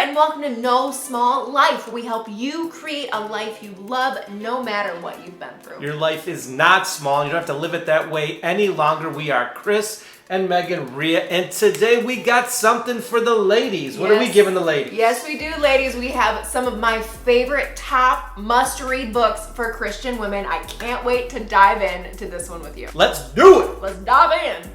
and welcome to No Small Life. We help you create a life you love no matter what you've been through. Your life is not small. You don't have to live it that way any longer. We are Chris and Megan Rhea, and today we got something for the ladies. What are we giving the ladies? Yes, we do, ladies. We have some of my favorite top must-read books for Christian women. I can't wait to dive into this one with you. Let's do it! Let's dive in.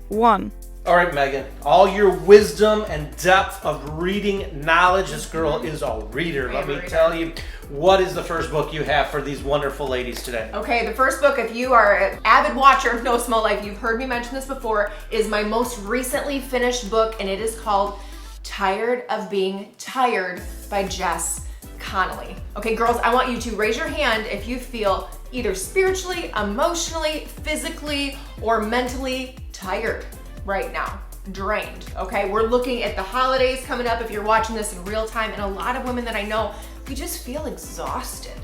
1. All right, Megan, all your wisdom and depth of reading knowledge. This girl is a reader. Let me tell you, what is the first book you have for these wonderful ladies today? Okay, the first book, if you are an avid watcher of No Small Life, you've heard me mention this before, is my most recently finished book, and it is called Tired of Being Tired by Jess Connolly. Okay, girls, I want you to raise your hand if you feel either spiritually, emotionally, physically, or mentally tired right now, drained, okay? We're looking at the holidays coming up if you're watching this in real time, and a lot of women that I know, we just feel exhausted.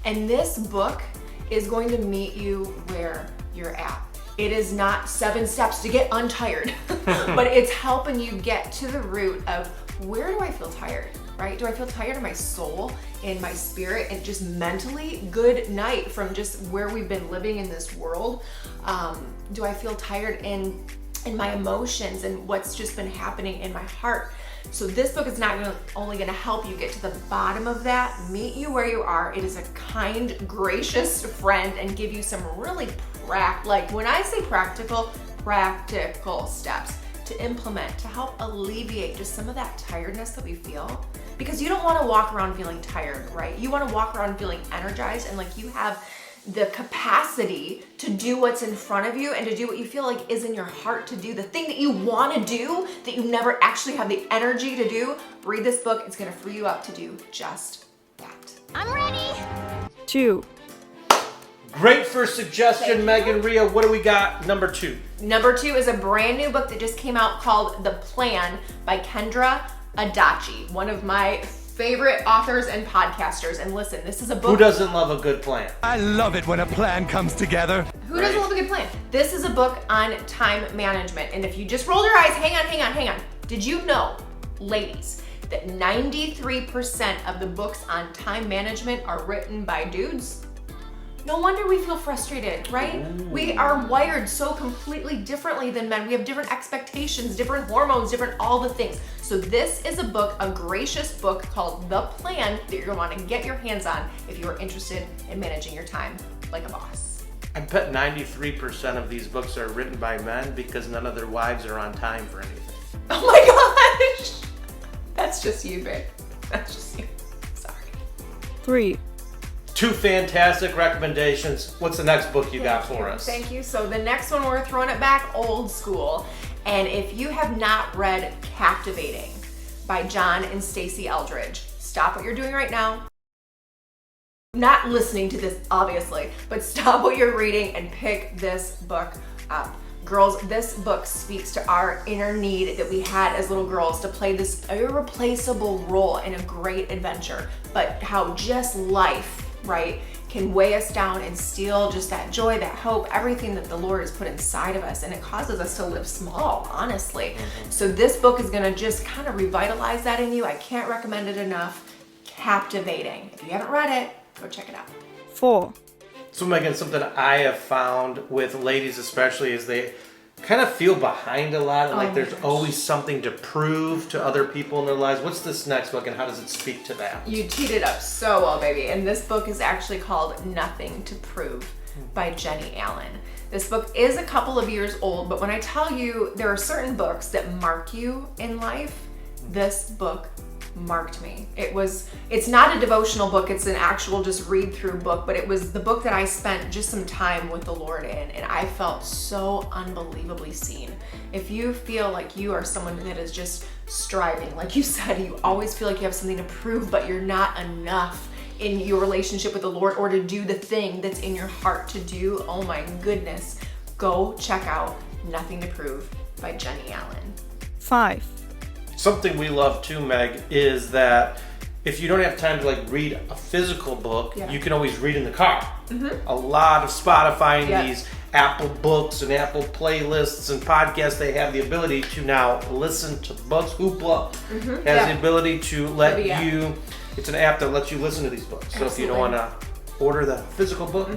And this book is going to meet you where you're at. It is not 7 steps to get untired, but it's helping you get to the root of where do I feel tired, right? Do I feel tired in my soul, in my spirit, and just mentally? Good night from just where we've been living in this world. Do I feel tired in my emotions and what's just been happening in my heart? So this book is not only going to help you get to the bottom of that, meet you where you are. It is a kind, gracious friend and give you some really like when I say practical steps to implement to help alleviate just some of that tiredness that we feel. Because you don't want to walk around feeling tired, right? You want to walk around feeling energized and like you have the capacity to do what's in front of you and to do what you feel like is in your heart to do, the thing that you want to do that you never actually have the energy to do. Read this book. It's going to free you up to do just that. I'm ready. 2. Great first suggestion, Megan Rhea. What do we got? Number 2. Number 2 is a brand new book that just came out called The Plan by Kendra Adachi, one of my favorite authors and podcasters. And listen, this is a book. Who doesn't love a good plan? I love it when a plan comes together. Who doesn't love a good plan? This is a book on time management. And if you just rolled your eyes, hang on. Did you know, ladies, that 93% of the books on time management are written by dudes? No wonder we feel frustrated, right? Ooh. We are wired so completely differently than men. We have different expectations, different hormones, different all the things. So this is a book, a gracious book called The Plan that you're gonna wanna get your hands on if you are interested in managing your time like a boss. I bet 93% of these books are written by men because none of their wives are on time for anything. Oh my gosh! That's just you, babe. That's just you. Sorry. 3. 2 fantastic recommendations. What's the next book you got for us? Thank you. So the next one, we're throwing it back old school. And if you have not read Captivating by John and Stacey Eldridge, stop what you're doing right now. Not listening to this, obviously, but stop what you're reading and pick this book up. Girls, this book speaks to our inner need that we had as little girls to play this irreplaceable role in a great adventure, but how just life, right, can weigh us down and steal just that joy, that hope, everything that the Lord has put inside of us, and it causes us to live small, honestly. Mm-hmm. So this book is gonna just kind of revitalize that in you. I can't recommend it enough. Captivating. If you haven't read it, go check it out. 4. So Megan, something I have found with ladies especially is they kind of feel behind a lot, and like there's always something to prove to other people in their lives. What's this next book and how does it speak to that? You teed it up so well, baby. And this book is actually called Nothing to Prove by Jenny Allen. This book is a couple of years old, but when I tell you there are certain books that mark you in life, this book marked me. It's not a devotional book, it's an actual just read through book, but it was the book that I spent just some time with the Lord in, and I felt so unbelievably seen. If you feel like you are someone that is just striving, like you said, you always feel like you have something to prove, but you're not enough in your relationship with the Lord or to do the thing that's in your heart to do, oh my goodness, go check out Nothing to Prove by Jenny Allen. 5. Something we love too, Meg, is that if you don't have time to like read a physical book, you can always read in the car. Mm-hmm. A lot of Spotify and these Apple Books and Apple playlists and podcasts, they have the ability to now listen to books. Hoopla has the ability to let you, it's an app that lets you listen to these books. So if you don't want to order the physical book,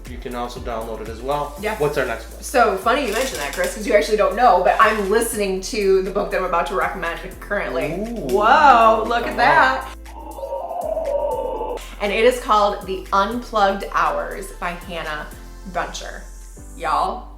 you can also download it as well. Yeah. What's our next book? So funny you mentioned that, Chris, because you actually don't know, but I'm listening to the book that I'm about to recommend currently. Ooh. Whoa, look at that. And it is called The Unplugged Hours by Hannah Buncher. Y'all,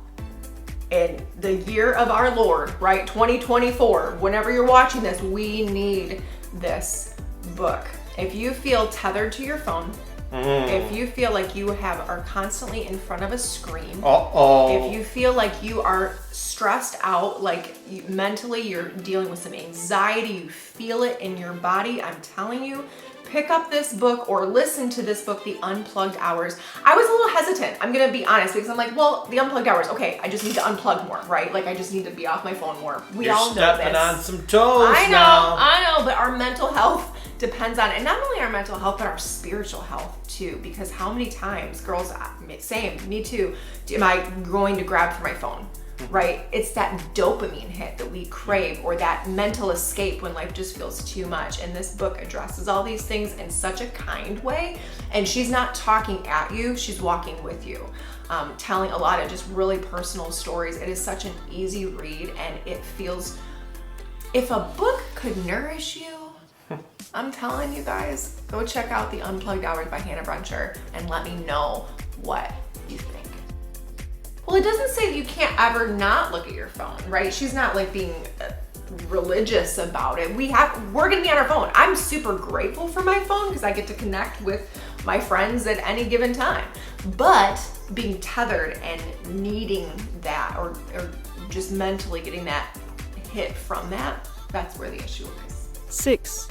in the year of our Lord, right, 2024, whenever you're watching this, we need this book. If you feel tethered to your phone, if you feel like you are constantly in front of a screen, if you feel like you are stressed out, like mentally you're dealing with some anxiety, you feel it in your body, I'm telling you, pick up this book or listen to this book, The Unplugged Hours. I was a little hesitant, I'm gonna be honest, because I'm like, well, The Unplugged Hours, okay, I just need to unplug more, right? Like I just need to be off my phone more. You're all know this. Stepping on some toes I now. know, but our mental health depends on it. And not only our mental health, but our spiritual health too. Because how many times, girls, same, me too, am I going to grab for my phone? Right? It's that dopamine hit that we crave, or that mental escape when life just feels too much. And this book addresses all these things in such a kind way. And she's not talking at you, she's walking with you, telling a lot of just really personal stories. It is such an easy read, and it feels, if a book could nourish you, I'm telling you guys, go check out The Unplugged Hours by Hannah Buncher and let me know what you think. Well, it doesn't say that you can't ever not look at your phone, right? She's not like being religious about it. We're gonna be on our phone. I'm super grateful for my phone because I get to connect with my friends at any given time. But being tethered and needing that, or just mentally getting that hit from that, that's where the issue is. 6,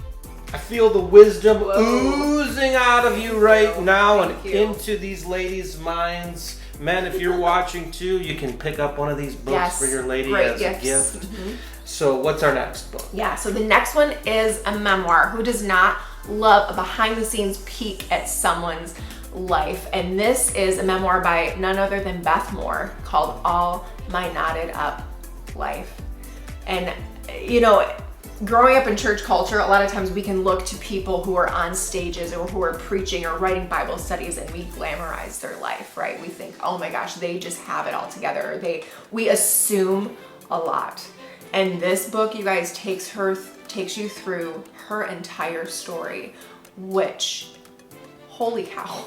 I feel the wisdom oozing out of you right now and into these ladies' minds. Men, if you're watching too, you can pick up one of these books for your lady as a gift. So what's our next book? Yeah, so the next one is a memoir. Who does not love a behind-the-scenes peek at someone's life? And this is a memoir by none other than Beth Moore called All My Knotted Up Life. And you know, growing up in church culture, a lot of times we can look to people who are on stages or who are preaching or writing Bible studies, and we glamorize their life, right? We think, oh my gosh, they just have it all together. We assume a lot. And this book, you guys, takes you through her entire story, which, holy cow.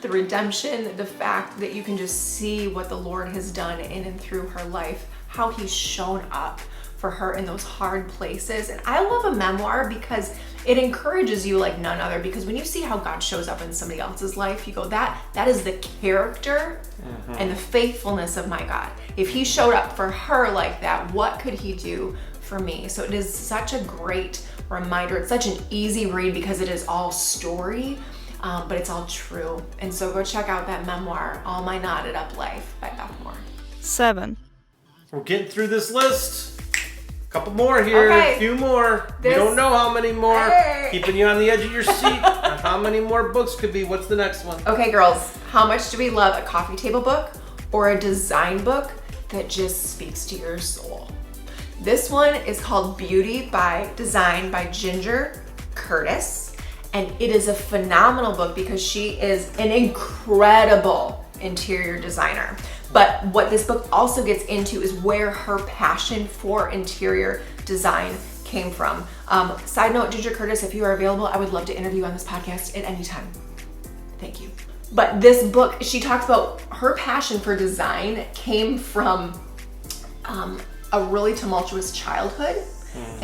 The redemption, the fact that you can just see what the Lord has done in and through her life, how he's shown up for her in those hard places. And I love a memoir because it encourages you like none other, because when you see how God shows up in somebody else's life, you go, that is the character and the faithfulness of my God. If he showed up for her like that, what could he do for me? So it is such a great reminder. It's such an easy read because it is all story, but it's all true. And so go check out that memoir, All My Knotted Up Life by Beth Moore. 7, We're getting through this list. Couple more here, a few more. We don't know how many more. Keeping you on the edge of your seat on how many more books could be. What's the next one? Okay, girls, how much do we love a coffee table book or a design book that just speaks to your soul? This one is called Beauty by Design by Ginger Curtis. And it is a phenomenal book because she is an incredible interior designer. But what this book also gets into is where her passion for interior design came from. Side note, Ginger Curtis, if you are available, I would love to interview you on this podcast at any time. Thank you. But this book, she talks about her passion for design came from a really tumultuous childhood.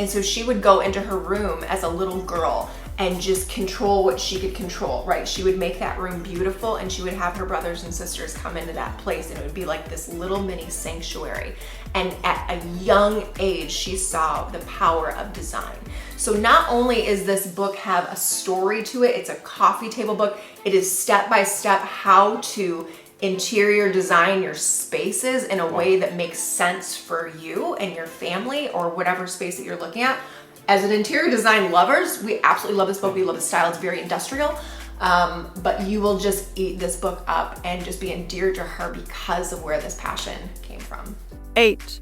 And so she would go into her room as a little girl and just control what she could control, right? She would make that room beautiful, and she would have her brothers and sisters come into that place, and it would be like this little mini sanctuary. And at a young age, she saw the power of design. So not only is this book have a story to it, it's a coffee table book, it is step-by-step how to interior design your spaces in a way that makes sense for you and your family or whatever space that you're looking at. As an interior design lovers, we absolutely love this book. We love the style. It's very industrial. But you will just eat this book up and just be endeared to her because of where this passion came from. 8,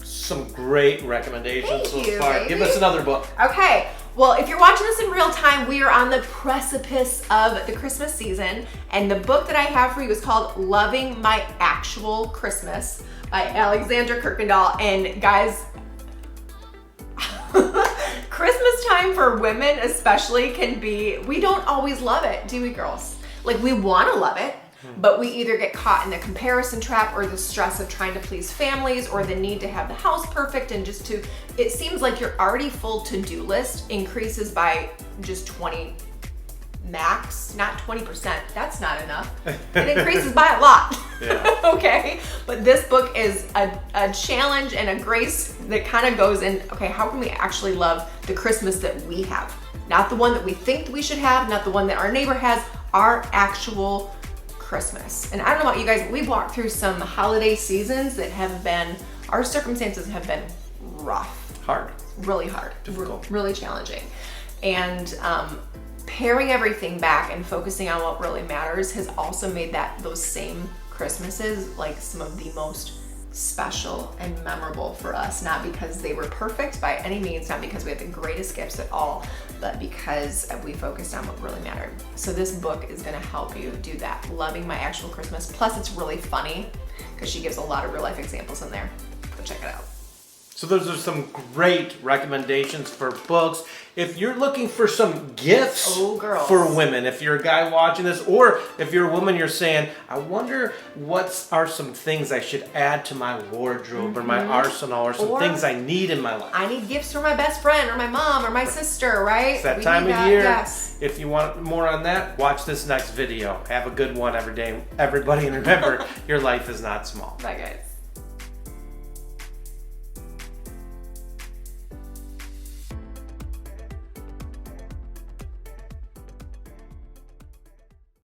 Some great recommendations Thank so you, far. baby. Give us another book. Okay, well, if you're watching this in real time, we are on the precipice of the Christmas season, and the book that I have for you is called Loving My Actual Christmas by Alexandra Kirkendall. And guys, Christmas time for women especially can be, we don't always love it, do we, girls? Like, we want to love it, but we either get caught in the comparison trap or the stress of trying to please families or the need to have the house perfect and just to, it seems like your already full to-do list increases by just 20 max, not 20%. That's not enough. It increases by a lot. Yeah. Okay, but this book is a challenge and a grace that kind of goes in, okay, how can we actually love the Christmas that we have? Not the one that we think we should have, not the one that our neighbor has, our actual Christmas. And I don't know about you guys, but we've walked through some holiday seasons that have been, our circumstances have been rough. Hard. Really hard. Difficult. Really challenging. And paring everything back and focusing on what really matters has also made those same Christmases like some of the most special and memorable for us, not because they were perfect by any means, not because we had the greatest gifts at all, but because we focused on what really mattered. So this book is going to help you do that, Loving My Actual Christmas. Plus it's really funny because she gives a lot of real life examples in there. Go check it out. So those are some great recommendations for books. If you're looking for some gifts girls. for women, if you're a guy watching this, or if you're a woman, you're saying, I wonder what are some things I should add to my wardrobe or my arsenal or some Or things I need in my life. I need gifts for my best friend or my mom or my sister, right? It's that We time need of that, year. Yes. If you want more on that, watch this next video. Have a good one every day, everybody, and remember, your life is not small. Bye, guys.